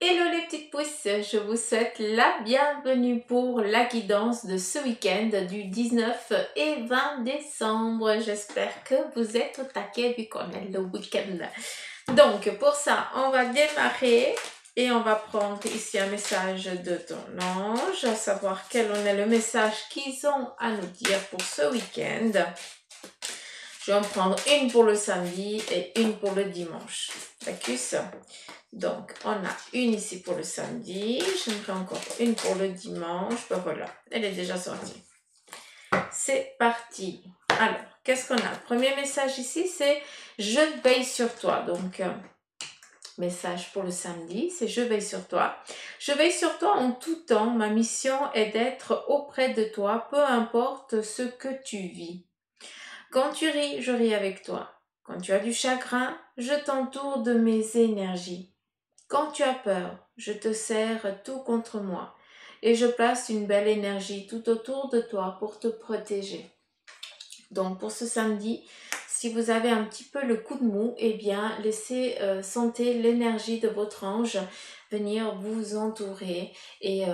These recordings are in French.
Hello les petites pousses, je vous souhaite la bienvenue pour la guidance de ce week-end du 19 et 20 décembre. J'espère que vous êtes au taquet vu qu'on est le week-end. Donc pour ça, on va démarrer et on va prendre ici un message de ton ange, à savoir quel en est le message qu'ils ont à nous dire pour ce week-end. Je vais en prendre une pour le samedi et une pour le dimanche. D'accord? Donc, on a une ici pour le samedi. J'aimerais encore une pour le dimanche. Ben voilà, elle est déjà sortie. C'est parti. Alors, qu'est-ce qu'on a? Le premier message ici, c'est « Je veille sur toi ». Donc, message pour le samedi, c'est « Je veille sur toi ». Je veille sur toi en tout temps. Ma mission est d'être auprès de toi, peu importe ce que tu vis. Quand tu ris, je ris avec toi. Quand tu as du chagrin, je t'entoure de mes énergies. Quand tu as peur, je te serre tout contre moi et je place une belle énergie tout autour de toi pour te protéger. Donc pour ce samedi, si vous avez un petit peu le coup de mou, eh bien laissez sentir l'énergie de votre ange venir vous entourer et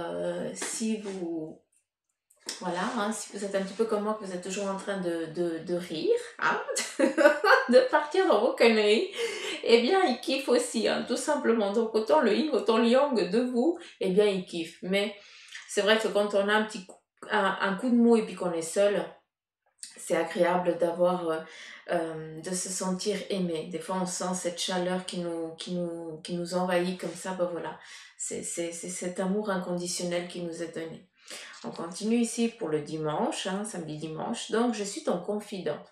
si vous... Voilà, hein, si vous êtes un petit peu comme moi, que vous êtes toujours en train de rire, hein, de partir dans vos conneries, eh bien, il kiffe aussi, hein, tout simplement. Donc, autant le yin, autant le yang de vous, eh bien, il kiffe. Mais c'est vrai que quand on a un coup de mou et puis qu'on est seul, c'est agréable de se sentir aimé. Des fois, on sent cette chaleur qui nous envahit comme ça, ben voilà. C'est cet amour inconditionnel qui nous est donné. On continue ici pour le dimanche, hein, samedi-dimanche. Donc, je suis ton confident.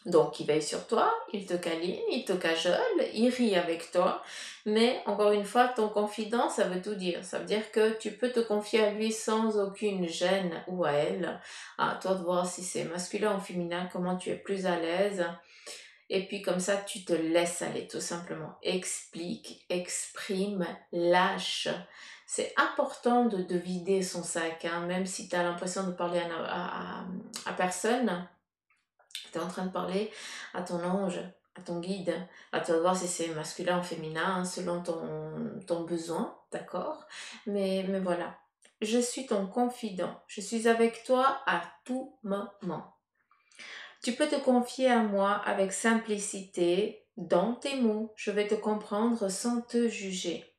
Donc, il veille sur toi, il te câline, il te cajole, il rit avec toi. Mais, encore une fois, ton confident, ça veut tout dire. Ça veut dire que tu peux te confier à lui sans aucune gêne ou à elle. À toi de voir si c'est masculin ou féminin, comment tu es plus à l'aise. Et puis, comme ça, tu te laisses aller, tout simplement. Explique, exprime, lâche. C'est important de vider son sac, hein, même si tu as l'impression de parler à personne. Tu es en train de parler à ton ange, à ton guide, à toi de voir si c'est masculin ou féminin, hein, selon ton besoin, d'accord? Mais voilà, je suis ton confident, je suis avec toi à tout moment. Tu peux te confier à moi avec simplicité, dans tes mots, je vais te comprendre sans te juger.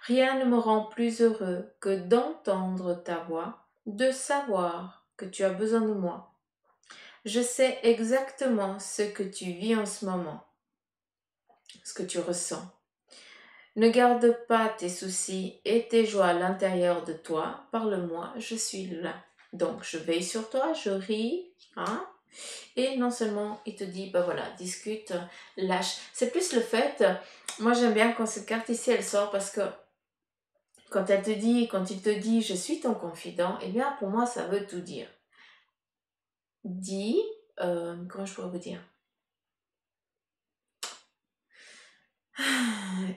Rien ne me rend plus heureux que d'entendre ta voix, de savoir que tu as besoin de moi. Je sais exactement ce que tu vis en ce moment, ce que tu ressens. Ne garde pas tes soucis et tes joies à l'intérieur de toi. Parle-moi, je suis là. Donc, je veille sur toi, je ris, hein. Et non seulement il te dit, bah voilà, discute, lâche. C'est plus le fait, moi j'aime bien quand cette carte ici elle sort parce que quand il te dit, je suis ton confident, eh bien pour moi ça veut tout dire. Dis, comment je pourrais vous dire?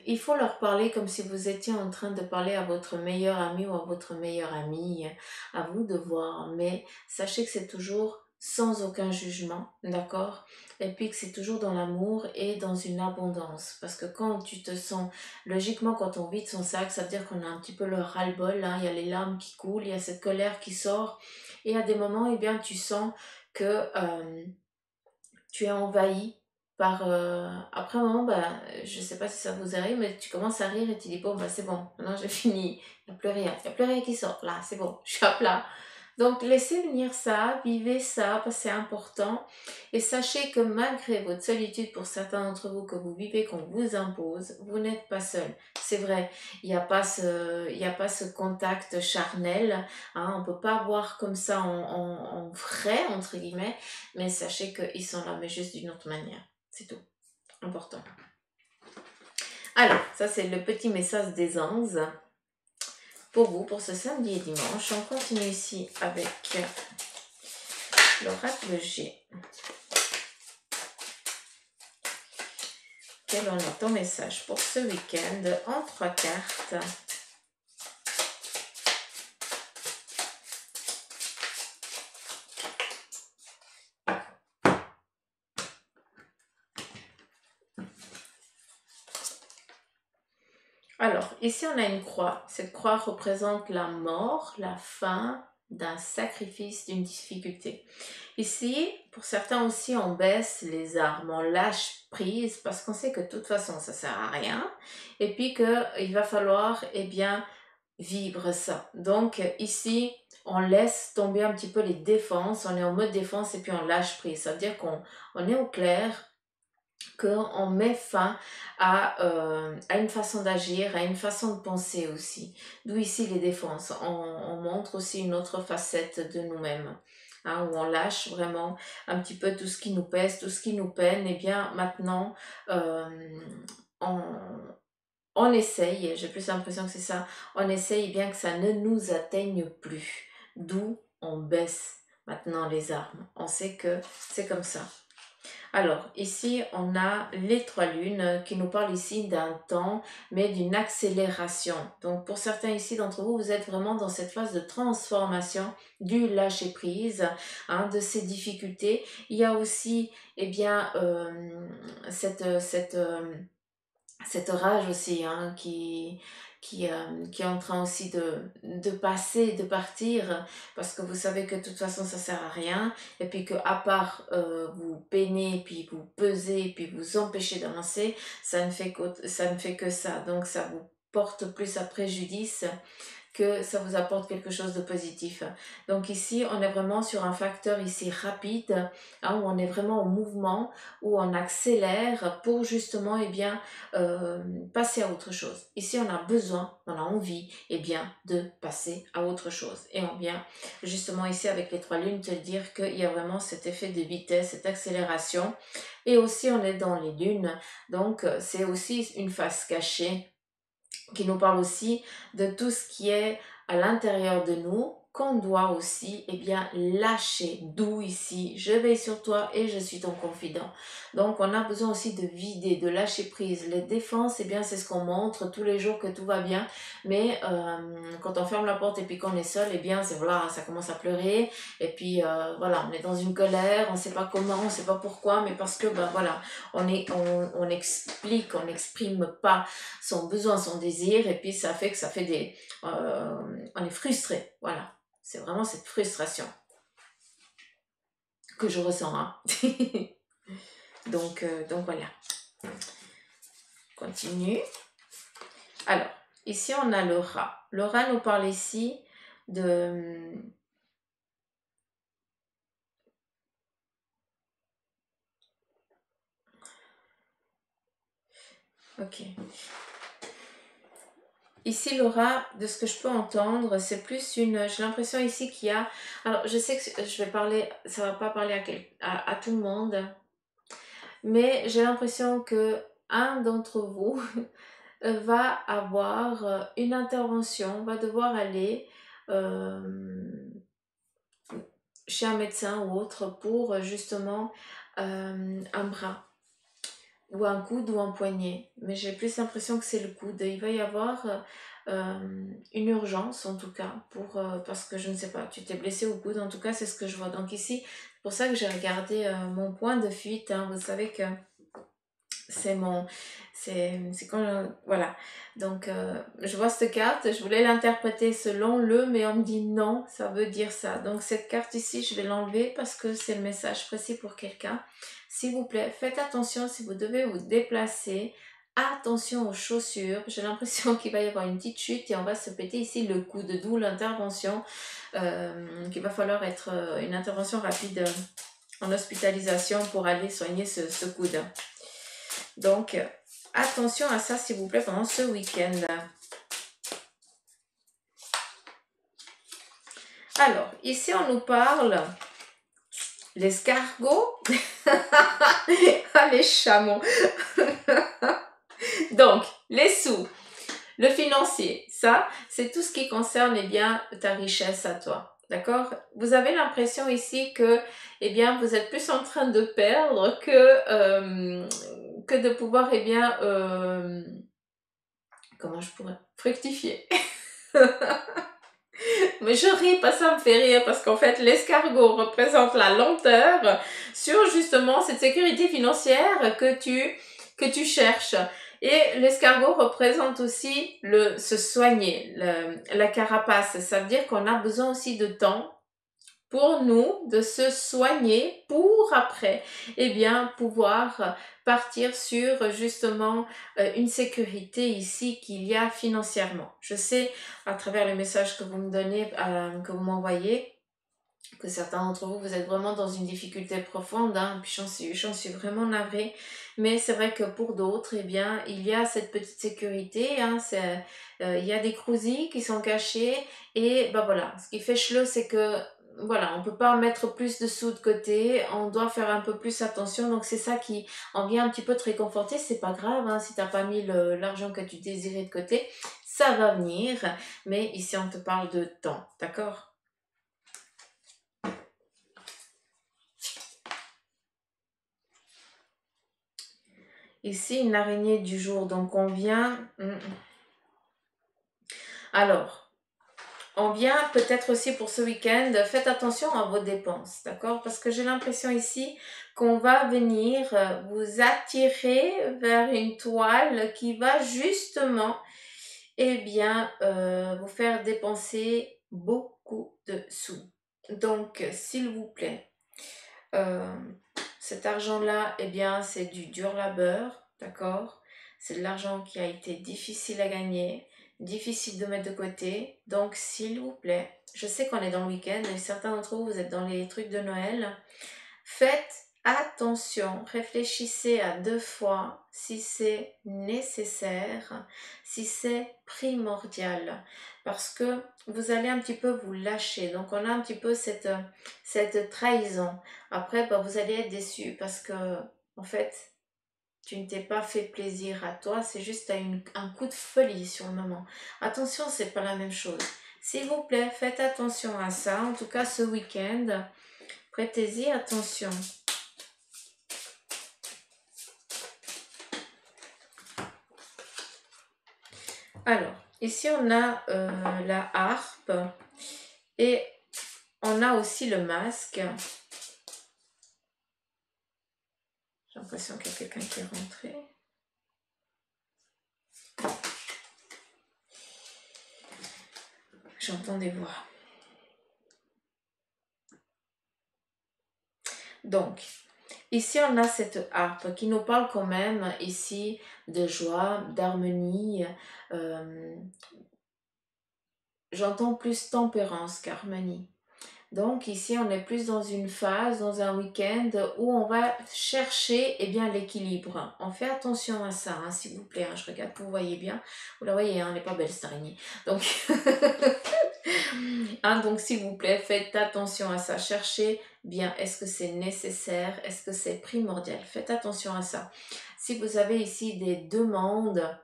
Il faut leur parler comme si vous étiez en train de parler à votre meilleur ami ou à votre meilleure amie. À vous de voir. Mais sachez que c'est toujours sans aucun jugement, d'accord? Et puis que c'est toujours dans l'amour et dans une abondance. Parce que quand tu te sens, logiquement, quand on vide son sac, ça veut dire qu'on a un petit peu le ras-le-bol, hein. Il y a les larmes qui coulent, il y a cette colère qui sort. Et à des moments, eh bien, tu sens que tu es envahi par... après un moment, bah, je sais pas si ça vous arrive, mais tu commences à rire et tu dis, bon, bah, c'est bon, maintenant j'ai fini, il n'y a plus rien, il n'y a plus rien qui sort, là, c'est bon, je suis à plat. Donc, laissez venir ça, vivez ça, parce que c'est important. Et sachez que malgré votre solitude, pour certains d'entre vous, que vous vivez, qu'on vous impose, vous n'êtes pas seul. C'est vrai, il n'y a pas ce contact charnel, hein, on ne peut pas voir comme ça en vrai, entre guillemets, mais sachez qu'ils sont là, mais juste d'une autre manière. C'est tout. Important. Alors, ça c'est le petit message des anges pour vous, pour ce samedi et dimanche. On continue ici avec l'oracle G. Quel en est ton message pour ce week-end en 3 cartes? Alors, ici on a une croix. Cette croix représente la mort, la fin d'un sacrifice, d'une difficulté. Ici, pour certains aussi, on baisse les armes, on lâche prise parce qu'on sait que de toute façon, ça sert à rien. Et puis qu'il va falloir, eh bien, vivre ça. Donc ici, on laisse tomber un petit peu les défenses, on est en mode défense et puis on lâche prise. Ça veut dire qu'on est au clair, qu'on met fin à une façon d'agir, à une façon de penser aussi. D'où ici les défenses. On montre aussi une autre facette de nous-mêmes. Hein, où on lâche vraiment un petit peu tout ce qui nous pèse, tout ce qui nous peine. Et bien maintenant, euh, on, on essaye, j'ai plus l'impression que c'est ça, on essaye bien que ça ne nous atteigne plus. D'où on baisse maintenant les armes. On sait que c'est comme ça. Alors, ici, on a les trois lunes qui nous parlent ici d'un temps, mais d'une accélération. Donc, pour certains ici d'entre vous, vous êtes vraiment dans cette phase de transformation du lâcher-prise, hein, de ces difficultés. Il y a aussi, eh bien, cette rage aussi, hein, qui est en train aussi de passer, de partir, parce que vous savez que de toute façon ça sert à rien, et puis que à part vous peiner, puis vous peser, puis vous empêcher d'avancer, ça ne fait que ça, donc ça vous porte plus à préjudice que ça vous apporte quelque chose de positif. Donc ici, on est vraiment sur un facteur ici rapide, hein, où on est vraiment en mouvement, où on accélère pour justement eh bien, passer à autre chose. Ici, on a besoin, on a envie eh bien, de passer à autre chose. Et on vient justement ici avec les trois lunes te dire qu'il y a vraiment cet effet de vitesse, cette accélération. Et aussi, on est dans les lunes, donc c'est aussi une face cachée qui nous parle aussi de tout ce qui est à l'intérieur de nous, qu'on doit aussi eh bien, lâcher. D'où ici, je veille sur toi et je suis ton confident. Donc on a besoin aussi de vider, de lâcher prise. Les défenses, eh bien, c'est ce qu'on montre tous les jours que tout va bien. Mais quand on ferme la porte et puis qu'on est seul, eh bien, c'est voilà, ça commence à pleurer. Et puis voilà, on est dans une colère, on ne sait pas comment, on ne sait pas pourquoi, mais parce que ben, voilà, on explique, on n'exprime pas son besoin, son désir, et puis ça fait que ça fait des... on est frustré, voilà. C'est vraiment cette frustration que je ressens. Hein. donc voilà. Continue. Alors, ici on a le rat. Le rat nous parle ici de... Ok. Ici, Laura, de ce que je peux entendre, c'est plus une... J'ai l'impression ici qu'il y a... Alors, je sais que je vais parler... Ça va pas parler à tout le monde. Mais j'ai l'impression que un d'entre vous va avoir une intervention, va devoir aller chez un médecin ou autre pour justement un bras ou un coude ou un poignet. Mais j'ai plus l'impression que c'est le coude. Il va y avoir une urgence en tout cas parce que je ne sais pas, tu t'es blessé au coude, en tout cas c'est ce que je vois. Donc ici, c'est pour ça que j'ai regardé mon point de fuite. Hein. Vous savez que c'est mon... C'est quand... voilà. Donc, je vois cette carte. Je voulais l'interpréter selon le, mais on me dit non, ça veut dire ça. Donc, cette carte ici, je vais l'enlever parce que c'est le message précis pour quelqu'un. S'il vous plaît, faites attention si vous devez vous déplacer. Attention aux chaussures. J'ai l'impression qu'il va y avoir une petite chute et on va se péter ici le coude. D'où l'intervention qu'il va falloir être une intervention rapide en hospitalisation pour aller soigner ce coude. Donc, attention à ça, s'il vous plaît, pendant ce week-end. Alors, ici, on nous parle l'escargot. Ah, les chameaux. Donc, les sous, le financier, ça, c'est tout ce qui concerne, eh bien, ta richesse à toi. D'accord? Vous avez l'impression ici que, eh bien, vous êtes plus en train de perdre que de pouvoir, eh bien, comment je pourrais fructifier. Mais je ris, pas ça me fait rire, parce qu'en fait, l'escargot représente la lenteur sur justement cette sécurité financière que tu cherches. Et l'escargot représente aussi se soigner, la carapace. Ça veut dire qu'on a besoin aussi de temps pour nous de se soigner pour après, eh bien, pouvoir partir sur justement une sécurité ici qu'il y a financièrement. Je sais à travers les messages que vous me donnez, que vous m'envoyez, que certains d'entre vous, vous êtes vraiment dans une difficulté profonde, hein, puis j'en suis vraiment navrée, mais c'est vrai que pour d'autres, eh bien, il y a cette petite sécurité, hein, il y a des crousilles qui sont cachés, et ben voilà, ce qui fait chelou, c'est que voilà, on peut pas mettre plus de sous de côté, on doit faire un peu plus attention, donc c'est ça qui en vient un petit peu te réconforter, c'est pas grave, hein, si t'as pas mis l'argent que tu désirais de côté, ça va venir, mais ici on te parle de temps, d'accord? Ici, une araignée du jour, donc on vient... Alors, on vient peut-être aussi pour ce week-end, faites attention à vos dépenses, d'accord? Parce que j'ai l'impression ici qu'on va venir vous attirer vers une toile qui va justement, eh bien, vous faire dépenser beaucoup de sous. Donc, s'il vous plaît, euh, cet argent-là, eh bien, c'est du dur labeur, d'accord? C'est de l'argent qui a été difficile à gagner, difficile de mettre de côté. Donc, s'il vous plaît, je sais qu'on est dans le week-end et certains d'entre vous, vous êtes dans les trucs de Noël. Faites attention, réfléchissez à 2 fois si c'est nécessaire, si c'est primordial, parce que vous allez un petit peu vous lâcher. Donc on a un petit peu cette trahison. Après, bah, vous allez être déçu parce que, en fait, tu ne t'es pas fait plaisir à toi, c'est juste un coup de folie sur le moment. Attention, c'est pas la même chose. S'il vous plaît, faites attention à ça. En tout cas, ce week-end, prêtez-y attention. Alors, ici on a la harpe et on a aussi le masque. J'ai l'impression qu'il y a quelqu'un qui est rentré. J'entends des voix. Donc, ici on a cette harpe qui nous parle quand même ici de joie, d'harmonie. J'entends plus tempérance qu'harmonie. Donc ici, on est plus dans une phase, dans un week-end où on va chercher eh bien, l'équilibre. On fait attention à ça, hein, s'il vous plaît. Hein, je regarde que vous voyez bien. Vous la voyez, hein, elle n'est pas belle cette araignée. Donc, hein, donc s'il vous plaît, faites attention à ça. Cherchez bien, est-ce que c'est nécessaire? Est-ce que c'est primordial? Faites attention à ça. Si vous avez ici des demandes,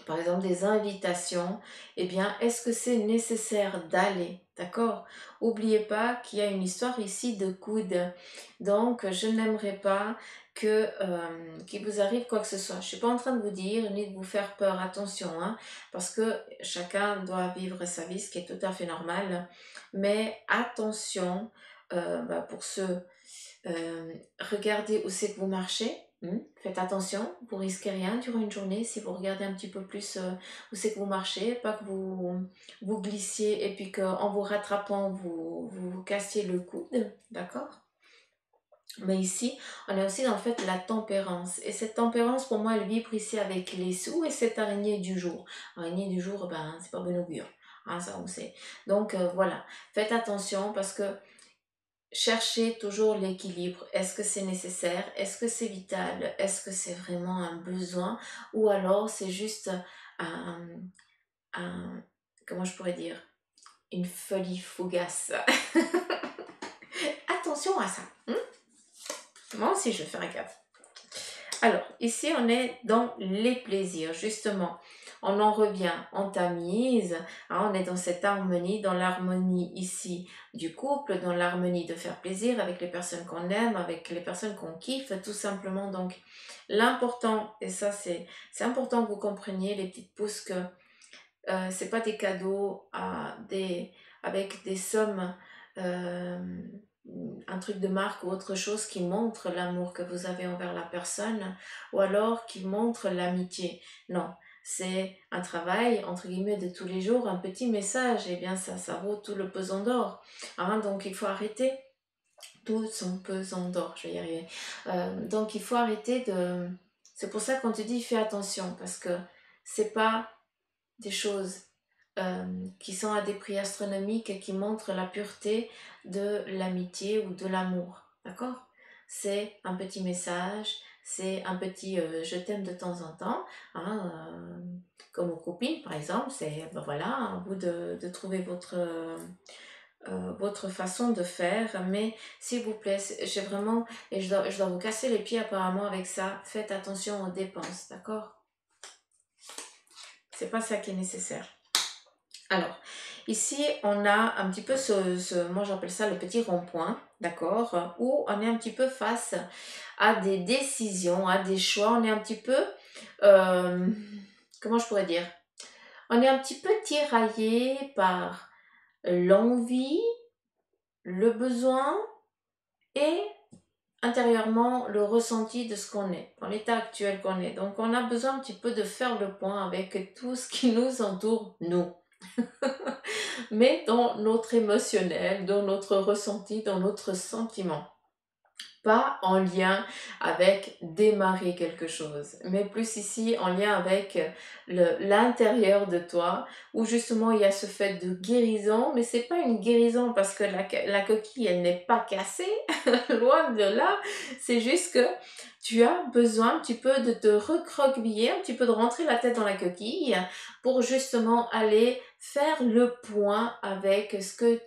par exemple des invitations, eh bien, est-ce que c'est nécessaire d'aller? D'accord? N'oubliez pas qu'il y a une histoire ici de coude. Donc, je n'aimerais pas qu'il vous arrive quoi que ce soit. Je ne suis pas en train de vous dire ni de vous faire peur, attention, hein, parce que chacun doit vivre sa vie, ce qui est tout à fait normal. Mais attention, pour ceux regardez où c'est que vous marchez. Faites attention, vous risquez rien durant une journée si vous regardez un petit peu plus où c'est que vous marchez, pas que vous glissiez et puis qu'en vous rattrapant, vous cassiez le coude, d'accord? Mais ici, on est aussi dans le fait de la tempérance. Et cette tempérance, pour moi, elle vibre ici avec les sous et cette araignée du jour. Araignée du jour, ben, c'est pas bon augure. Hein, ça, on sait. Donc, voilà. Faites attention parce que cherchez toujours l'équilibre. Est-ce que c'est nécessaire? Est-ce que c'est vital? Est-ce que c'est vraiment un besoin? Ou alors c'est juste un, comment je pourrais dire? Une folie fougace. Attention à ça. Moi aussi je vais faire gaffe. Alors, ici on est dans les plaisirs, justement. On en revient en tamise, hein, on est dans cette harmonie, dans l'harmonie ici du couple, dans l'harmonie de faire plaisir avec les personnes qu'on aime, avec les personnes qu'on kiffe, tout simplement. Donc, l'important, et ça c'est important que vous compreniez, les petites pousses, que c'est pas des cadeaux avec des sommes un truc de marque ou autre chose qui montre l'amour que vous avez envers la personne, ou alors qui montre l'amitié. Non, c'est un travail, entre guillemets, de tous les jours, un petit message, et bien ça vaut tout le pesant d'or. Hein, donc il faut arrêter tout son pesant d'or, je vais y arriver. Donc il faut arrêter de... C'est pour ça qu'on te dit fais attention, parce que c'est pas des choses qui sont à des prix astronomiques et qui montrent la pureté de l'amitié ou de l'amour. D'accord? C'est un petit message, c'est un petit je t'aime de temps en temps, hein, comme aux copines par exemple, c'est ben voilà, à vous de trouver votre façon de faire, mais s'il vous plaît, j'ai vraiment, et je dois vous casser les pieds apparemment avec ça, faites attention aux dépenses, d'accord? C'est pas ça qui est nécessaire. Alors, ici, on a un petit peu moi j'appelle ça le petit rond-point, d'accord, où on est un petit peu face à des décisions, à des choix, on est un petit peu, euh, comment je pourrais dire, on est un petit peu tiraillé par l'envie, le besoin et intérieurement le ressenti de ce qu'on est, dans l'état actuel qu'on est. Donc on a besoin un petit peu de faire le point avec tout ce qui nous entoure, nous. Mais dans notre émotionnel, dans notre ressenti, dans notre sentiment. Pas en lien avec démarrer quelque chose, mais plus ici en lien avec l'intérieur de toi, où justement il y a ce fait de guérison, mais c'est pas une guérison parce que la coquille elle n'est pas cassée, loin de là, c'est juste que tu as besoin un petit peu de te recroqueviller, un petit peu de rentrer la tête dans la coquille pour justement aller faire le point avec euh, ce que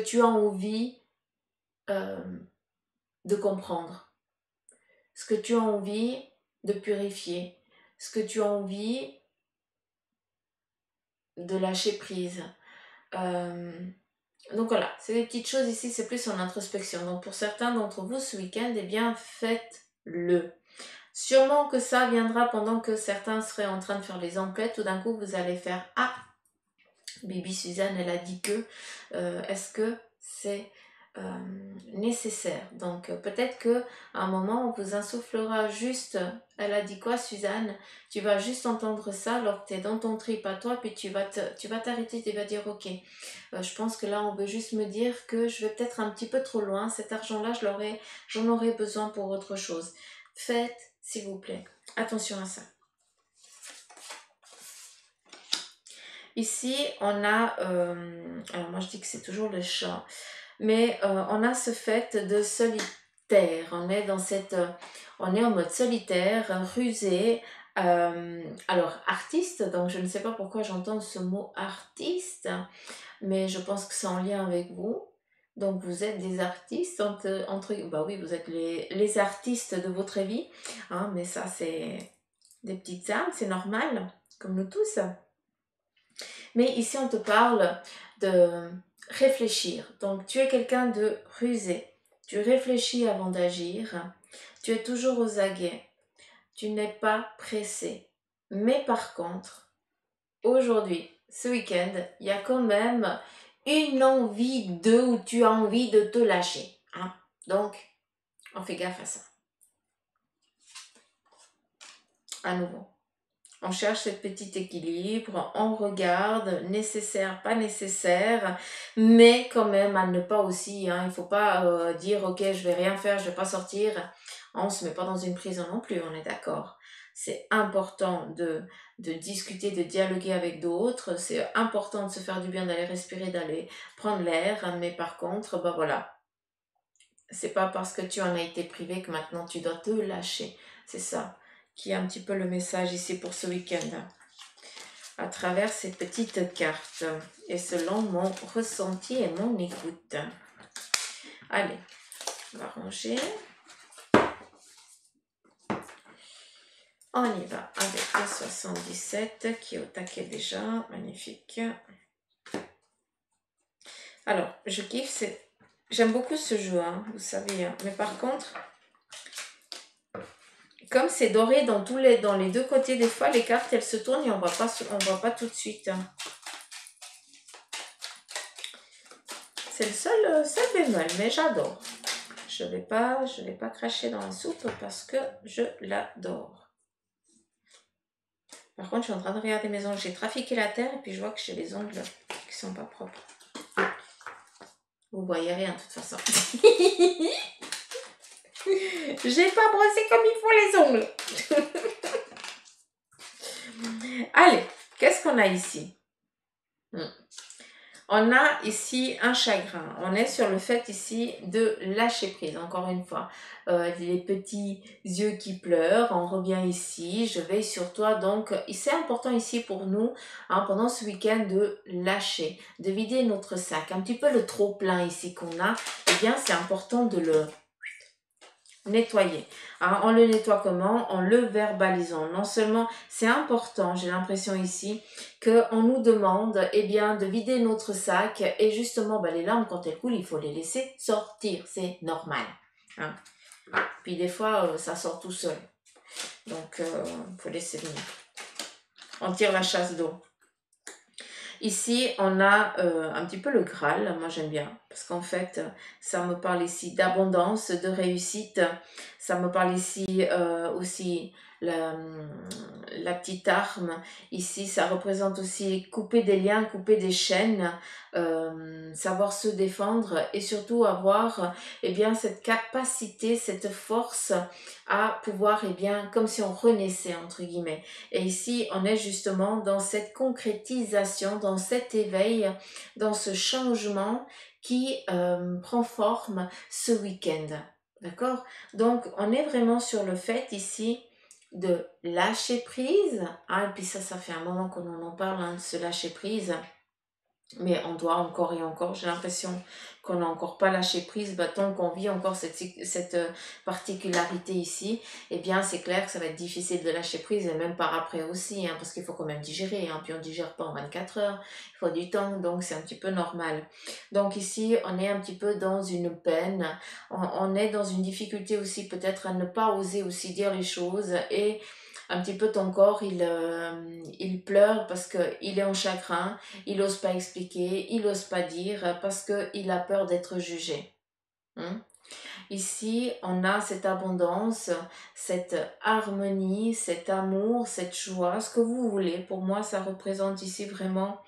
tu as envie de comprendre, ce que tu as envie de purifier, ce que tu as envie de lâcher prise. Donc voilà, c'est des petites choses ici, c'est plus en introspection. Donc pour certains d'entre vous ce week-end, eh bien faites-le. Sûrement que ça viendra pendant que certains seraient en train de faire les emplettes. Tout d'un coup, vous allez faire « Ah, Bibi Suzanne, elle a dit que, est-ce que c'est nécessaire ?» Donc peut-être que à un moment, on vous insufflera juste « Elle a dit quoi Suzanne ?» Tu vas juste entendre ça alors que tu es dans ton trip à toi, puis tu vas t'arrêter, tu vas dire « Ok, je pense que là, on veut juste me dire que je vais peut-être un petit peu trop loin. Cet argent-là, j'en aurais besoin pour autre chose. » Faites, s'il vous plaît, attention à ça. Ici, on a, alors moi je dis que c'est toujours le chat, mais on a ce fait de solitaire. On est on est en mode solitaire, rusé. Alors artiste, donc je ne sais pas pourquoi j'entends ce mot artiste, mais je pense que c'est en lien avec vous. Donc vous êtes des artistes, bah oui, vous êtes les artistes de votre vie, hein, mais ça c'est des petites âmes, c'est normal, comme nous tous. Mais ici, on te parle de réfléchir. Donc, tu es quelqu'un de rusé. Tu réfléchis avant d'agir. Tu es toujours aux aguets. Tu n'es pas pressé. Mais par contre, aujourd'hui, ce week-end, il y a quand même une envie où tu as envie de te lâcher. Hein? Donc, on fait gaffe à ça. À nouveau. On cherche ce petit équilibre, on regarde, nécessaire, pas nécessaire, mais quand même à ne pas aussi, hein, il ne faut pas dire ok je vais rien faire, je vais pas sortir, on ne se met pas dans une prison non plus, on est d'accord. C'est important de discuter, de dialoguer avec d'autres, c'est important de se faire du bien, d'aller respirer, d'aller prendre l'air, mais par contre, bah voilà, c'est pas parce que tu en as été privé que maintenant tu dois te lâcher, c'est ça qui est un petit peu le message ici pour ce week-end à travers ces petites cartes et selon mon ressenti et mon écoute. Allez, on va ranger. On y va avec le 77 qui est au taquet déjà, magnifique. Alors, je kiffe, j'aime beaucoup ce jeu, hein, vous savez, hein, mais par contre, comme c'est doré dans les deux côtés, des fois les cartes elles se tournent et on voit pas tout de suite. C'est le seul bémol, mais j'adore. Je vais pas cracher dans la soupe parce que je l'adore. Par contre, je suis en train de regarder mes ongles. J'ai trafiqué la terre et puis je vois que j'ai les ongles qui sont pas propres. Vous voyez rien de toute façon. J'ai pas brossé comme il faut les ongles. Allez, qu'est-ce qu'on a ici? On a ici un chagrin. On est sur le fait ici de lâcher prise, encore une fois. Les petits yeux qui pleurent, on revient ici. Je veille sur toi. Donc, c'est important ici pour nous, hein, pendant ce week-end, de lâcher, de vider notre sac. Un petit peu le trop plein ici qu'on a, eh bien, c'est important de le nettoyer. Hein, on le nettoie comment? En le verbalisant. Non seulement c'est important, j'ai l'impression ici, qu'on nous demande eh bien, de vider notre sac et justement les larmes quand elles coulent, il faut les laisser sortir. C'est normal. Hein. Puis des fois, ça sort tout seul. Donc, il faut laisser venir. On tire la chasse d'eau. Ici, on a un petit peu le Graal, moi j'aime bien, parce qu'en fait, ça me parle ici d'abondance, de réussite, ça me parle ici aussi la petite arme, ici ça représente aussi couper des liens, couper des chaînes, savoir se défendre et surtout avoir eh bien, cette capacité, cette force à pouvoir, eh bien, comme si on renaissait entre guillemets. Et ici, on est justement dans cette concrétisation, dans cet éveil, dans ce changement qui prend forme ce week-end. D'accord? Donc, on est vraiment sur le fait ici de lâcher prise. Ah, et puis ça fait un moment qu'on en parle, hein, de se lâcher prise. Mais on doit encore et encore, j'ai l'impression qu'on n'a encore pas lâché prise, tant qu'on vit encore cette particularité ici, eh bien c'est clair que ça va être difficile de lâcher prise, et même par après aussi, hein, parce qu'il faut quand même digérer, hein, puis on ne digère pas en 24 heures, il faut du temps, donc c'est un petit peu normal. Donc ici, on est un petit peu dans une peine, on est dans une difficulté aussi peut-être à ne pas oser aussi dire les choses, et un petit peu ton corps, il pleure parce qu'il est en chagrin, il n'ose pas expliquer, il n'ose pas dire parce qu'il a peur d'être jugé. Hein? Ici, on a cette abondance, cette harmonie, cet amour, cette joie, ce que vous voulez. Pour moi, ça représente ici vraiment...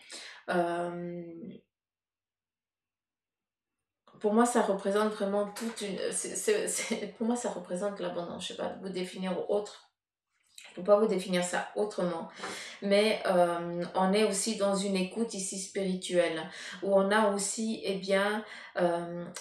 pour moi, ça représente vraiment toute une... pour moi, ça représente l'abondance. Je ne sais pas vous définir autre. Je ne peux pas vous définir ça autrement. Mais on est aussi dans une écoute ici spirituelle, où on a aussi eh bien,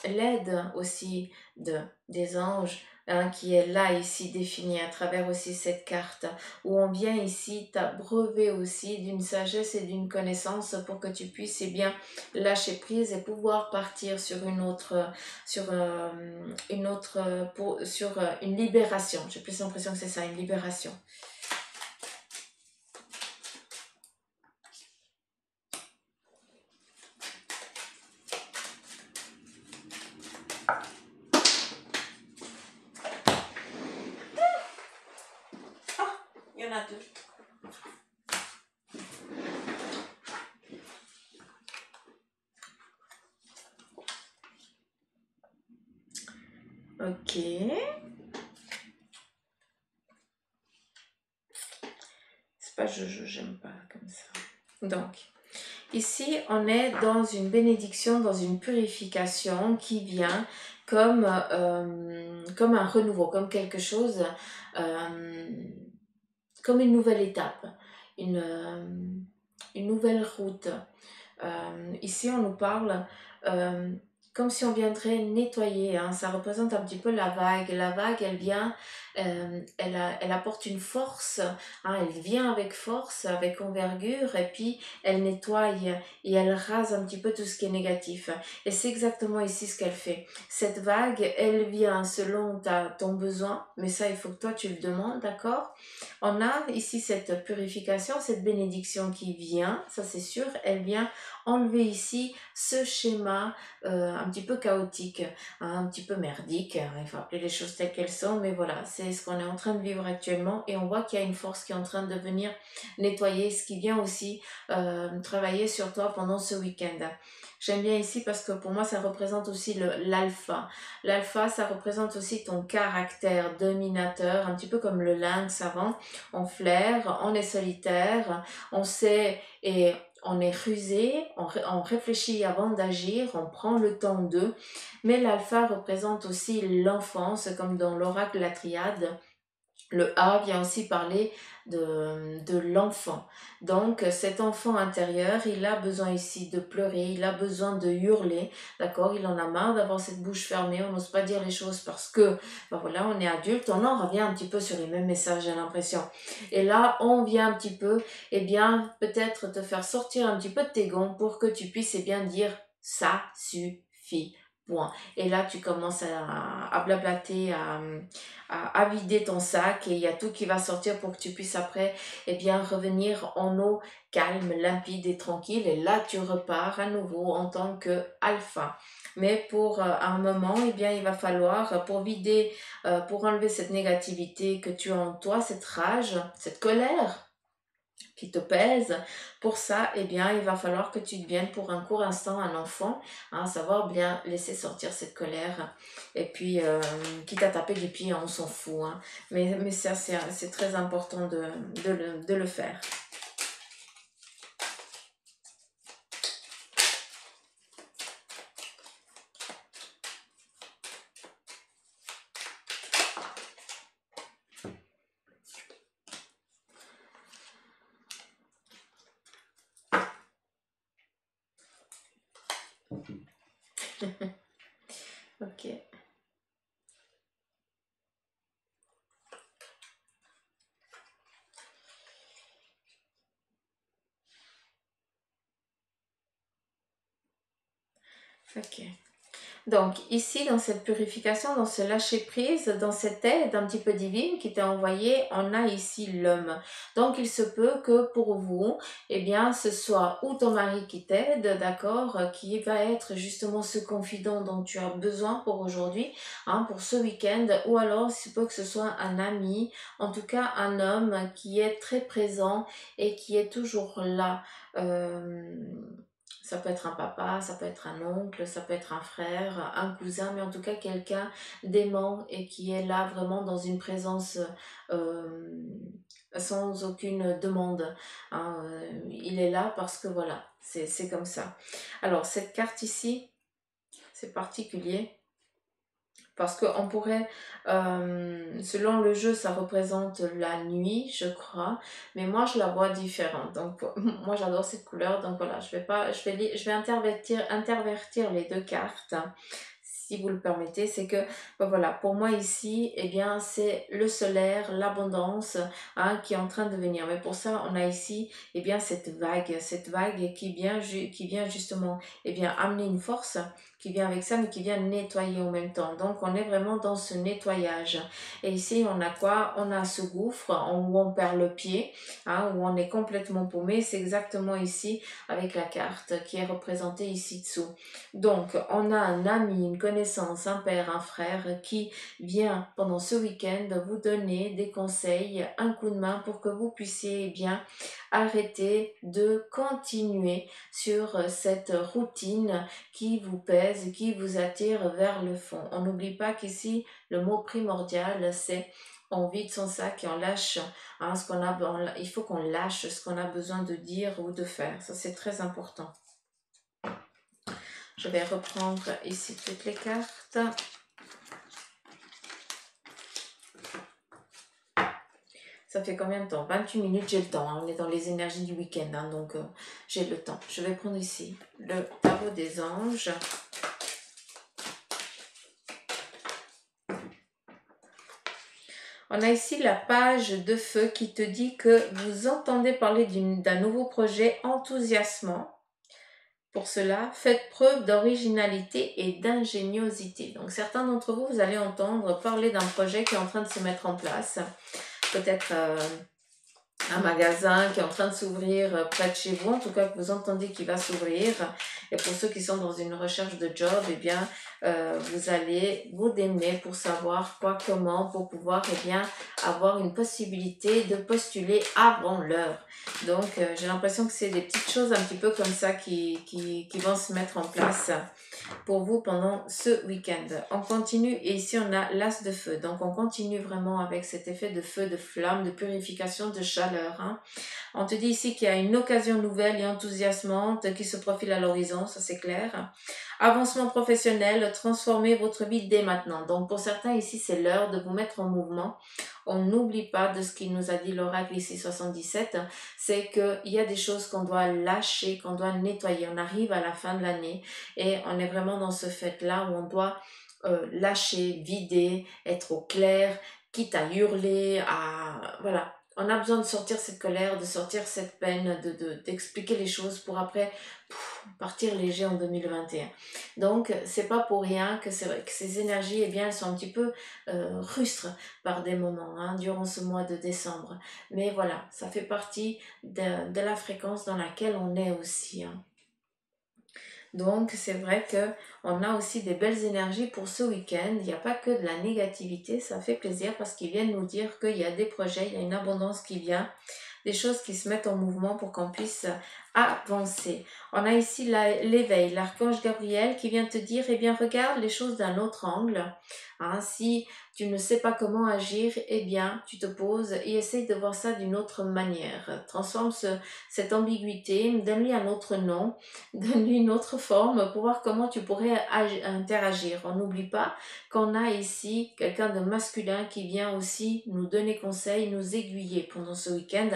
l'aide aussi des anges, hein, qui est là ici définie à travers aussi cette carte, où on vient ici t'abreuver aussi d'une sagesse et d'une connaissance pour que tu puisses eh bien, lâcher prise et pouvoir partir sur sur une libération. J'ai plus l'impression que c'est ça, une libération. Il y en a deux. Ok. C'est pas j'aime pas comme ça. Donc, ici, on est dans une bénédiction, dans une purification qui vient comme un renouveau, comme quelque chose, comme une nouvelle étape, une nouvelle route. Ici, on nous parle euh, comme si on viendrait nettoyer. Hein. Ça représente un petit peu la vague. La vague, elle vient, elle apporte une force. Hein. Elle vient avec force, avec envergure, et puis elle nettoie et elle rase un petit peu tout ce qui est négatif. Et c'est exactement ici ce qu'elle fait. Cette vague, elle vient selon ton besoin, mais ça, il faut que toi, tu le demandes, d'accord? On a ici cette purification, cette bénédiction qui vient, ça c'est sûr, elle vient enlever ici ce schéma un petit peu chaotique, hein, un petit peu merdique, hein, il faut appeler les choses telles qu'elles sont, mais voilà, c'est regarder ce qu'on est en train de vivre actuellement et on voit qu'il y a une force qui est en train de venir nettoyer, ce qui vient aussi travailler sur toi pendant ce week-end. J'aime bien ici parce que pour moi, ça représente aussi l'alpha. L'alpha, ça représente aussi ton caractère dominateur, un petit peu comme le lynx avant. On flaire, on est solitaire, on sait et on est rusé, on réfléchit avant d'agir, on prend le temps d'eux. Mais l'alpha représente aussi l'enfance, comme dans l'oracle La Triade. Le A vient aussi parler de l'enfant. Donc cet enfant intérieur, il a besoin ici de pleurer, il a besoin de hurler, d'accord? Il en a marre d'avoir cette bouche fermée, on n'ose pas dire les choses parce que, ben voilà, on est adulte, on en revient un petit peu sur les mêmes messages, j'ai l'impression. Et là, on vient un petit peu, eh bien, peut-être te faire sortir un petit peu de tes gonds pour que tu puisses, eh bien, dire « ça suffit ». Point. Et là, tu commences à blablater, à vider ton sac et il y a tout qui va sortir pour que tu puisses après eh bien, revenir en eau calme, limpide et tranquille. Et là, tu repars à nouveau en tant que alpha. Mais pour un moment, eh bien, il va falloir, pour vider, pour enlever cette négativité que tu as en toi, cette rage, cette colère, qui te pèse. Pour ça, eh bien, il va falloir que tu deviennes pour un court instant un enfant, hein, savoir bien laisser sortir cette colère. Et puis, quitte à taper du pied, on s'en fout. Hein. Mais ça, c'est très important de le faire. Ok. Ok. Donc ici, dans cette purification, dans ce lâcher-prise, dans cette aide un petit peu divine qui t'est envoyée, on a ici l'homme. Donc il se peut que pour vous, eh bien, ce soit ou ton mari qui t'aide, d'accord, qui va être justement ce confident dont tu as besoin pour aujourd'hui, hein, pour ce week-end, ou alors il se peut que ce soit un ami, en tout cas un homme qui est très présent et qui est toujours là. Euh, Ça peut être un papa, ça peut être un oncle, ça peut être un frère, un cousin, mais en tout cas quelqu'un d'aimant et qui est là vraiment dans une présence euh, sans aucune demande. Hein. Il est là parce que voilà, c'est comme ça. Alors cette carte ici, c'est particulier. Parce qu'on pourrait, selon le jeu, ça représente la nuit, je crois, mais moi je la vois différente. Donc moi j'adore cette couleur, donc voilà, je vais intervertir les deux cartes, hein, si vous le permettez. C'est que, ben voilà, pour moi ici, eh bien c'est le solaire, l'abondance, hein, qui est en train de venir. Mais pour ça, on a ici, eh bien cette vague qui vient justement, eh bien amener une force qui vient avec ça, mais qui vient nettoyer en même temps. Donc, on est vraiment dans ce nettoyage. Et ici, on a quoi? On a ce gouffre où on perd le pied, hein, où on est complètement paumé. C'est exactement ici avec la carte qui est représentée ici dessous. Donc, on a un ami, une connaissance, un père, un frère qui vient pendant ce week-end vous donner des conseils, un coup de main pour que vous puissiez eh bien arrêter de continuer sur cette routine qui vous pèse, qui vous attire vers le fond. On n'oublie pas qu'ici, le mot primordial, c'est on vide son sac et on lâche, hein, il faut qu'on lâche ce qu'on a besoin de dire ou de faire. Ça, c'est très important. Je vais reprendre ici toutes les cartes. Ça fait combien de temps? 28 minutes, j'ai le temps. Hein. On est dans les énergies du week-end, hein, donc j'ai le temps. Je vais prendre ici le tarot des anges. On a ici la page de feu qui te dit que vous entendez parler d'un nouveau projet enthousiasmant. Pour cela, faites preuve d'originalité et d'ingéniosité. Donc certains d'entre vous, vous allez entendre parler d'un projet qui est en train de se mettre en place. Peut-être un magasin qui est en train de s'ouvrir près de chez vous, en tout cas que vous entendez qu'il va s'ouvrir. Et pour ceux qui sont dans une recherche de job, eh bien, vous allez vous démener pour savoir quoi, comment, pour pouvoir eh bien, avoir une possibilité de postuler avant l'heure. Donc, j'ai l'impression que c'est des petites choses un petit peu comme ça qui vont se mettre en place pour vous pendant ce week-end. On continue et ici on a l'as de feu. Donc on continue vraiment avec cet effet de feu, de flamme, de purification, de chaleur. Hein. On te dit ici qu'il y a une occasion nouvelle et enthousiasmante qui se profile à l'horizon, ça c'est clair. Avancement professionnel, transformez votre vie dès maintenant. Donc pour certains ici c'est l'heure de vous mettre en mouvement. On n'oublie pas de ce qu'il nous a dit l'oracle ici 77, c'est qu'il y a des choses qu'on doit lâcher, qu'on doit nettoyer. On arrive à la fin de l'année et on est vraiment dans ce fait-là où on doit lâcher, vider, être au clair, quitte à hurler, à... Voilà. On a besoin de sortir cette colère, de sortir cette peine, d'expliquer les choses pour après partir léger en 2021. Donc, c'est pas pour rien que, que ces énergies, eh bien, elles sont un petit peu rustres par des moments, hein, durant ce mois de décembre. Mais voilà, ça fait partie de la fréquence dans laquelle on est aussi. Hein. Donc, c'est vrai que on a aussi des belles énergies pour ce week-end. Il n'y a pas que de la négativité, ça fait plaisir parce qu'ils viennent nous dire qu'il y a des projets, il y a une abondance qui vient, des choses qui se mettent en mouvement pour qu'on puisse avancer. On a ici l'éveil, l'archange Gabriel qui vient te dire, eh bien, regarde les choses d'un autre angle. Hein, si tu ne sais pas comment agir, eh bien, tu te poses et essaye de voir ça d'une autre manière. Transforme cette ambiguïté, donne-lui un autre nom, donne-lui une autre forme pour voir comment tu pourrais interagir. On n'oublie pas qu'on a ici quelqu'un de masculin qui vient aussi nous donner conseil, nous aiguiller pendant ce week-end.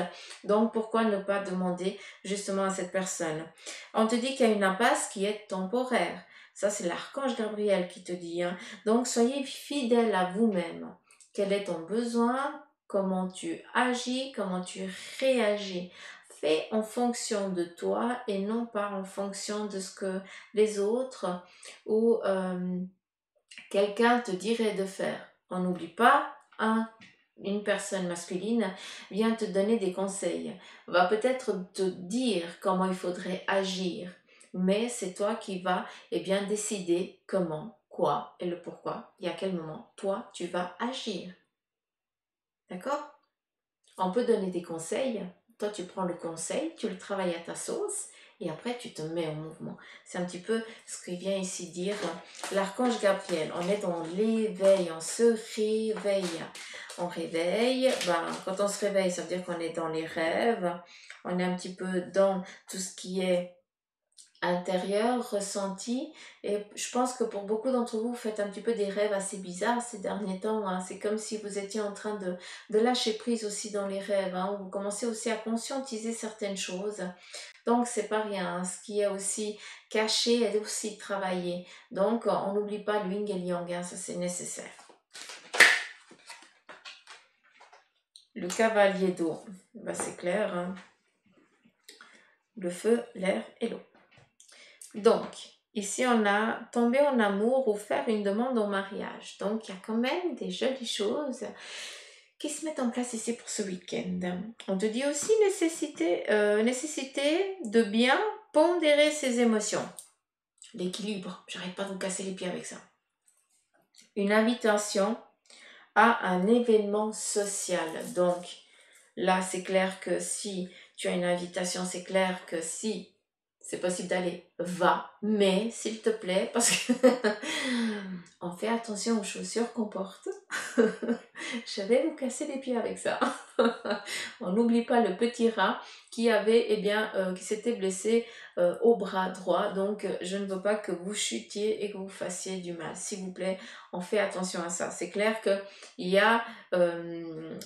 Donc, pourquoi ne pas demander justement à cette personne? On te dit qu'il y a une impasse qui est temporaire. Ça, c'est l'archange Gabriel qui te dit. Hein. Donc, soyez fidèle à vous-même. Quel est ton besoin? Comment tu agis? Comment tu réagis? Fais en fonction de toi et non pas en fonction de ce que les autres ou quelqu'un te dirait de faire. On n'oublie pas, une personne masculine vient te donner des conseils, va peut-être te dire comment il faudrait agir, mais c'est toi qui vas bien décider comment, quoi et le pourquoi et à quel moment toi tu vas agir. D'accord? On peut donner des conseils, toi tu prends le conseil, tu le travailles à ta sauce et après tu te mets en mouvement. C'est un petit peu ce qu'il vient ici dire l'archange Gabriel. On est dans l'éveil, on se réveille. On réveille, quand on se réveille, ça veut dire qu'on est dans les rêves, on est un petit peu dans tout ce qui est intérieur, ressenti. Et je pense que pour beaucoup d'entre vous, vous faites un petit peu des rêves assez bizarres ces derniers temps. Hein. C'est comme si vous étiez en train de lâcher prise aussi dans les rêves. Hein. Vous commencez aussi à conscientiser certaines choses. Donc, c'est pas rien. Hein. Ce qui est aussi caché est aussi travaillé. Donc, on n'oublie pas le yin et le yang. Hein. Ça, c'est nécessaire. Le cavalier d'eau. C'est clair. Hein. Le feu, l'air et l'eau. Donc, ici, on a tombé en amour ou faire une demande en mariage. Donc, il y a quand même des jolies choses qui se mettent en place ici pour ce week-end. On te dit aussi nécessité de bien pondérer ses émotions. L'équilibre, j'arrête pas de vous casser les pieds avec ça. Une invitation à un événement social. Donc, là, c'est clair que si tu as une invitation, c'est clair que si c'est possible d'aller, va, mais s'il te plaît, parce que on fait attention aux chaussures qu'on porte. Je vais vous casser les pieds avec ça. On n'oublie pas le petit rat qui avait, qui s'était blessé au bras droit. Donc, je ne veux pas que vous chutiez et que vous fassiez du mal. S'il vous plaît, on fait attention à ça. C'est clair qu'il y a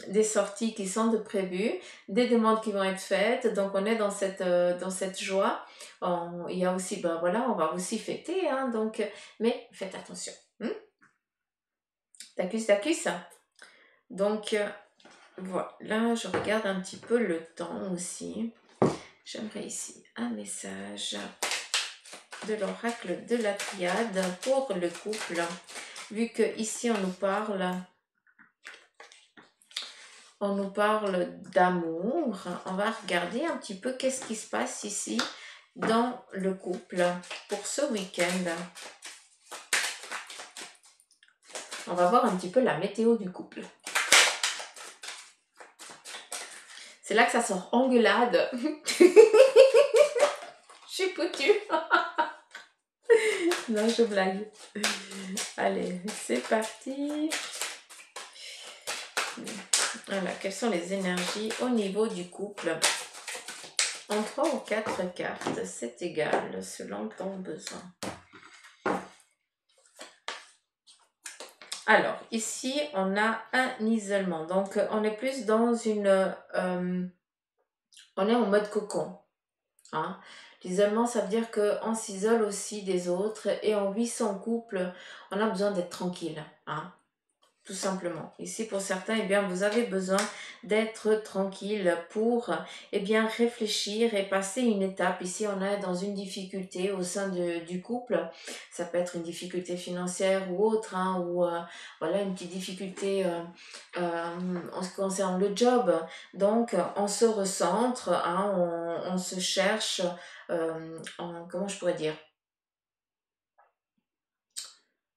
des sorties qui sont de prévues, des demandes qui vont être faites. Donc, on est dans cette joie. Il y a aussi, on va aussi fêter. Hein, donc, mais faites attention. T'accuses. Donc, voilà, je regarde un petit peu le temps aussi. J'aimerais ici un message de l'oracle de la triade pour le couple. Vu que ici on nous parle On nous parle d'amour. On va regarder un petit peu qu'est-ce qui se passe ici dans le couple pour ce week-end. On va voir un petit peu la météo du couple. C'est là que ça sort engueulade. Je suis foutue. Non, je blague. Allez, c'est parti. Voilà, quelles sont les énergies au niveau du couple? En 3 ou 4 cartes, c'est égal selon ton besoin. Alors, ici, on a un isolement. Donc, on est plus dans une... on est en mode cocon. Hein. L'isolement, ça veut dire qu'on s'isole aussi des autres et on vit son couple. On a besoin d'être tranquille. Hein. Tout simplement. Ici, pour certains, eh bien, vous avez besoin d'être tranquille pour bien, réfléchir et passer une étape. Ici, on est dans une difficulté au sein du couple. Ça peut être une difficulté financière ou autre, hein, ou voilà, une petite difficulté en ce qui concerne le job. Donc, on se recentre, hein, on se cherche, comment je pourrais dire?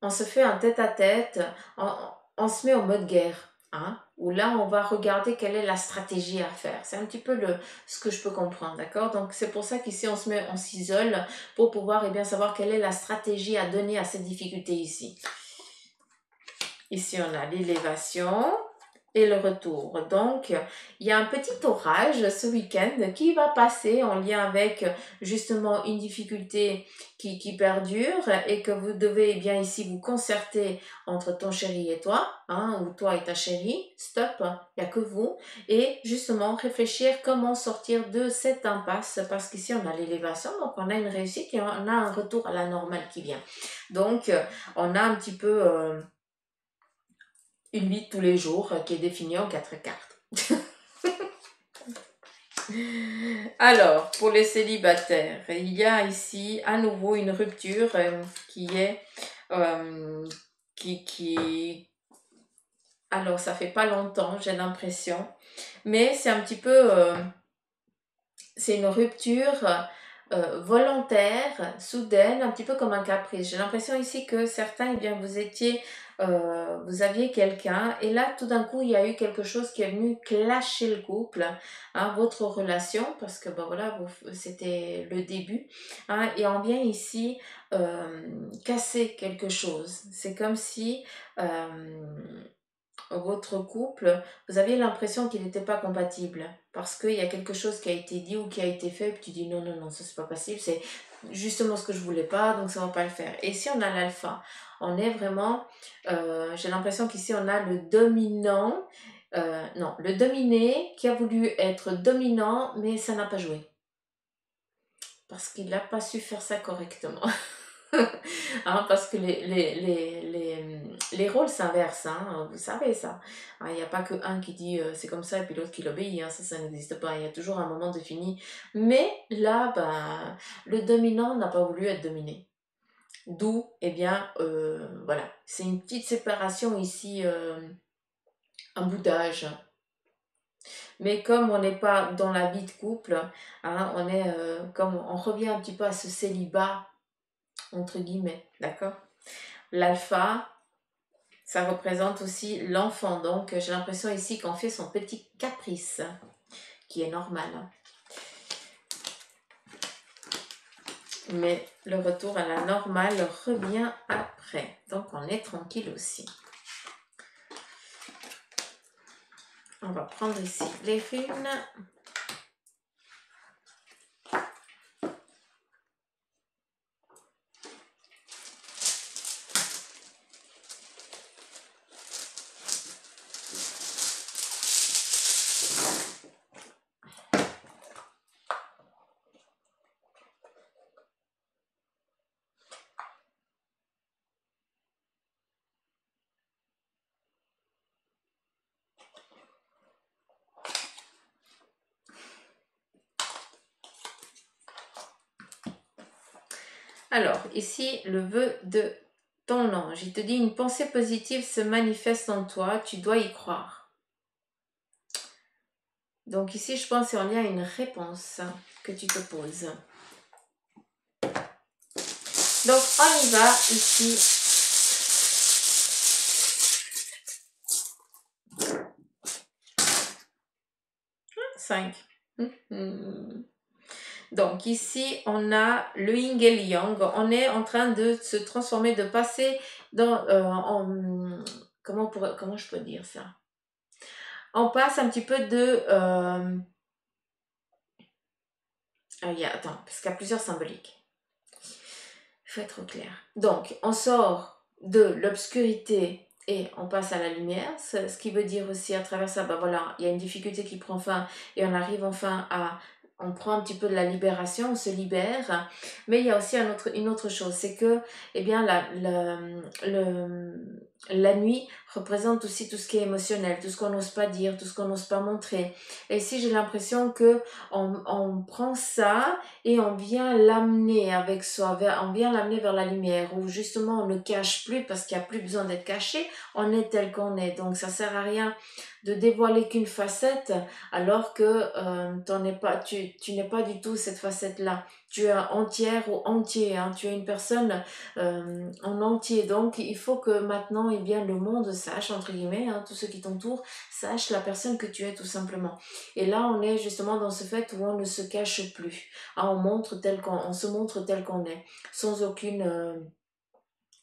On se fait un tête-à-tête, on se met en mode guerre, hein, où là, on va regarder quelle est la stratégie à faire. C'est un petit peu ce que je peux comprendre, d'accord? Donc, c'est pour ça qu'ici, on s'isole pour pouvoir bien, savoir quelle est la stratégie à donner à cette difficulté ici. Ici, on a l'élévation et le retour. Donc, il y a un petit orage ce week-end qui va passer en lien avec justement une difficulté qui perdure et que vous devez bien ici vous concerter entre ton chéri et toi, hein, ou toi et ta chérie. Stop, il n'y a que vous. Et justement réfléchir comment sortir de cette impasse parce qu'ici on a l'élévation, donc on a une réussite et on a un retour à la normale qui vient. Donc, on a un petit peu... une vie de tous les jours qui est définie en 4 cartes. Alors, pour les célibataires, il y a ici à nouveau une rupture qui est... Alors, ça fait pas longtemps, j'ai l'impression. Mais c'est un petit peu... c'est une rupture volontaire, soudaine, un petit peu comme un caprice. J'ai l'impression ici que certains, eh bien, vous aviez quelqu'un et là, tout d'un coup, il y a eu quelque chose qui est venu clasher le couple, hein, votre relation, parce que ben voilà, c'était le début, hein, et on vient ici casser quelque chose. C'est comme si votre couple, vous aviez l'impression qu'il n'était pas compatible parce qu'il y a quelque chose qui a été dit ou qui a été fait, et puis tu dis non, non, non, ça c'est pas possible, c'est justement ce que je voulais pas, donc ça va pas le faire. Et si on a l'alpha, on est vraiment, j'ai l'impression qu'ici on a le dominant, non, le dominé qui a voulu être dominant, mais ça n'a pas joué parce qu'il n'a pas su faire ça correctement. Hein, parce que les rôles s'inversent, hein, vous savez ça. Il n'y a pas que un qui dit c'est comme ça et puis l'autre qui l'obéit, hein, ça n'existe pas. Il y a toujours un moment défini. Mais là, ben, le dominant n'a pas voulu être dominé. D'où, eh bien, voilà, c'est une petite séparation ici, un boudage. Mais comme on n'est pas dans la vie de couple, hein, on est comme on revient un petit peu à ce célibat entre guillemets, d'accord? L'alpha, ça représente aussi l'enfant. Donc, j'ai l'impression ici qu'on fait son petit caprice, qui est normal. Mais le retour à la normale revient après. Donc, on est tranquille aussi. On va prendre ici les runes. Alors, ici, le vœu de ton ange. Il te dit une pensée positive se manifeste en toi, tu dois y croire. Donc ici, je pense qu'il y a une réponse que tu te poses. Donc, on y va ici. 5. Donc ici, on a le yin et le yang. On est en train de se transformer, de passer dans... comment je peux dire ça? On passe un petit peu de... attends, parce qu'il y a plusieurs symboliques. Il faut être clair. Donc, on sort de l'obscurité et on passe à la lumière. Ce qui veut dire aussi à travers ça, ben voilà, il y a une difficulté qui prend fin et on arrive enfin à... On prend un petit peu de la libération, on se libère. Mais il y a aussi une autre chose, c'est que eh bien, la nuit représente aussi tout ce qui est émotionnel, tout ce qu'on n'ose pas dire, tout ce qu'on n'ose pas montrer. Et ici, j'ai l'impression que on prend ça et on vient l'amener avec soi, on vient l'amener vers la lumière, où justement on ne cache plus parce qu'il n'y a plus besoin d'être caché, on est tel qu'on est. Donc ça sert à rien de dévoiler qu'une facette alors que tu n'es pas du tout cette facette-là. Tu es entière ou entier, hein, tu es une personne en entier. Donc il faut que maintenant eh bien, le monde sache, entre guillemets, hein, tous ceux qui t'entourent, sachent la personne que tu es tout simplement. Et là on est justement dans ce fait où on ne se cache plus. Hein, on se montre tel qu'on est, sans aucune...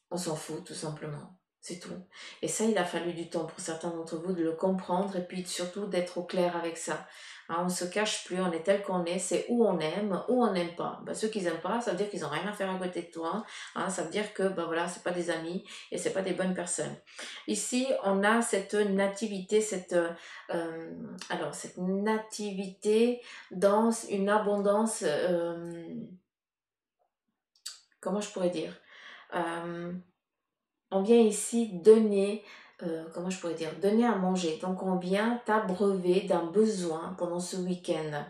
on s'en fout tout simplement. C'est tout. Et ça, il a fallu du temps pour certains d'entre vous de le comprendre et puis surtout d'être au clair avec ça. Hein, on ne se cache plus, on est tel qu'on est, c'est où on aime, où on n'aime pas. Ben, ceux qui n'aiment pas, ça veut dire qu'ils n'ont rien à faire à côté de toi. Hein, ça veut dire que ben, voilà, ce pas des amis et ce pas des bonnes personnes. Ici, on a cette nativité, cette nativité dans une abondance, comment je pourrais dire on vient ici donner, comment je pourrais dire, donner à manger. Donc on vient t'abreuver d'un besoin pendant ce week-end.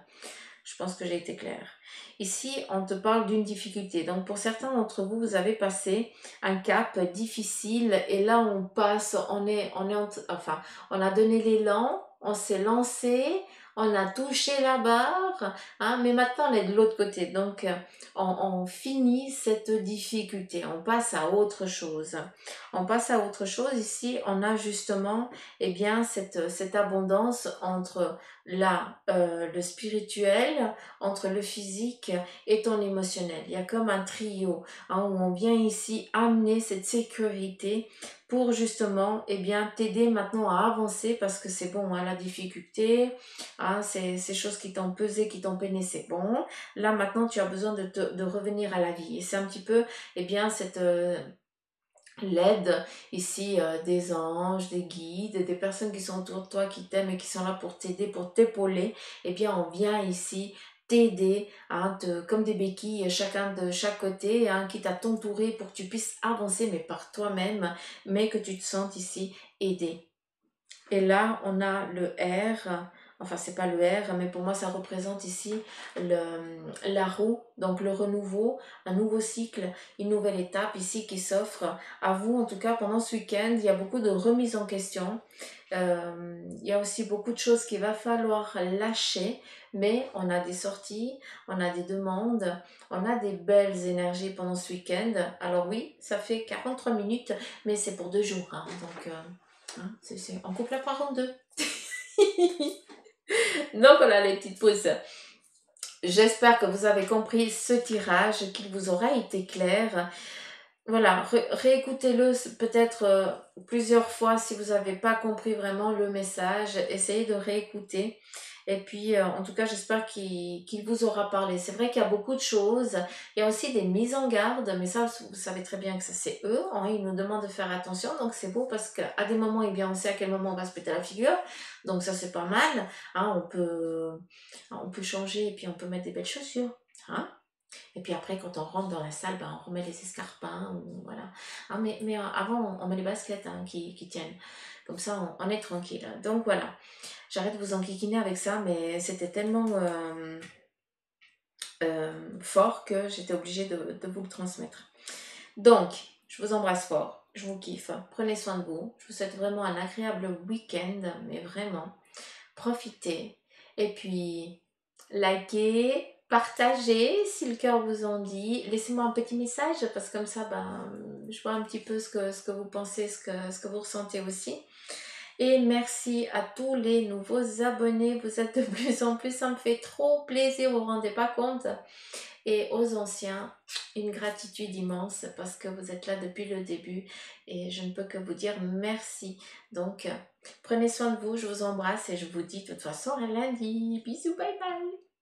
Je pense que j'ai été claire. Ici, on te parle d'une difficulté. Donc pour certains d'entre vous, vous avez passé un cap difficile et là on passe, on a donné l'élan, on s'est lancé, on a touché la barre, hein, mais maintenant on est de l'autre côté. Donc on finit cette difficulté, on passe à autre chose. On passe à autre chose. Ici, on a justement eh bien, cette abondance entre le spirituel, entre le physique et ton émotionnel. Il y a comme un trio hein, où on vient ici amener cette sécurité pour justement eh bien, t'aider maintenant à avancer parce que c'est bon, hein, la difficulté, hein, ces choses qui t'ont pesé, qui t'ont peiné, c'est bon. Là maintenant, tu as besoin de revenir à la vie. Et c'est un petit peu eh bien, cette... l'aide ici des anges, des guides, des personnes qui sont autour de toi, qui t'aiment et qui sont là pour t'aider, pour t'épauler, eh bien on vient ici t'aider, hein, comme des béquilles, chacun de chaque côté, hein, quitte à t'entourer pour que tu puisses avancer, mais par toi-même, mais que tu te sentes ici aidé. Et là, on a le R, enfin c'est pas le R, mais pour moi ça représente ici la roue, donc le renouveau, un nouveau cycle, une nouvelle étape ici qui s'offre à vous. En tout cas, pendant ce week-end, il y a beaucoup de remises en question. Il y a aussi beaucoup de choses qu'il va falloir lâcher, mais on a des sorties, on a des demandes, on a des belles énergies pendant ce week-end. Alors oui, ça fait 43 minutes, mais c'est pour 2 jours, hein, donc... hein, on coupe la poire en deux. Donc voilà les petites pauses. J'espère que vous avez compris ce tirage, qu'il vous aura été clair. Voilà, réécoutez-le peut-être plusieurs fois si vous n'avez pas compris vraiment le message. Essayez de réécouter. Et puis, en tout cas, j'espère qu'il vous aura parlé. C'est vrai qu'il y a beaucoup de choses. Il y a aussi des mises en garde, mais ça, vous savez très bien que ça, c'est eux. Hein, ils nous demandent de faire attention. Donc, c'est beau parce qu'à des moments, eh bien, on sait à quel moment on va se péter la figure. Donc, ça, c'est pas mal. Hein, on peut changer et puis on peut mettre des belles chaussures. Hein. Et puis après, quand on rentre dans la salle, ben, on remet les escarpins. Ou, voilà. Hein, mais avant, on met les baskets hein, qui tiennent. Comme ça, on est tranquille. Donc voilà. J'arrête de vous enquiquiner avec ça, mais c'était tellement fort que j'étais obligée de vous le transmettre. Donc, je vous embrasse fort. Je vous kiffe. Prenez soin de vous. Je vous souhaite vraiment un agréable week-end, mais vraiment, profitez. Et puis, likez, partagez si le cœur vous en dit. Laissez-moi un petit message parce que comme ça, ben, je vois un petit peu ce que vous pensez, ce que vous ressentez aussi. Et merci à tous les nouveaux abonnés. Vous êtes de plus en plus, ça me fait trop plaisir, vous ne vous rendez pas compte. Et aux anciens, une gratitude immense parce que vous êtes là depuis le début et je ne peux que vous dire merci. Donc, prenez soin de vous, je vous embrasse et je vous dis de toute façon à lundi. Bisous, bye bye.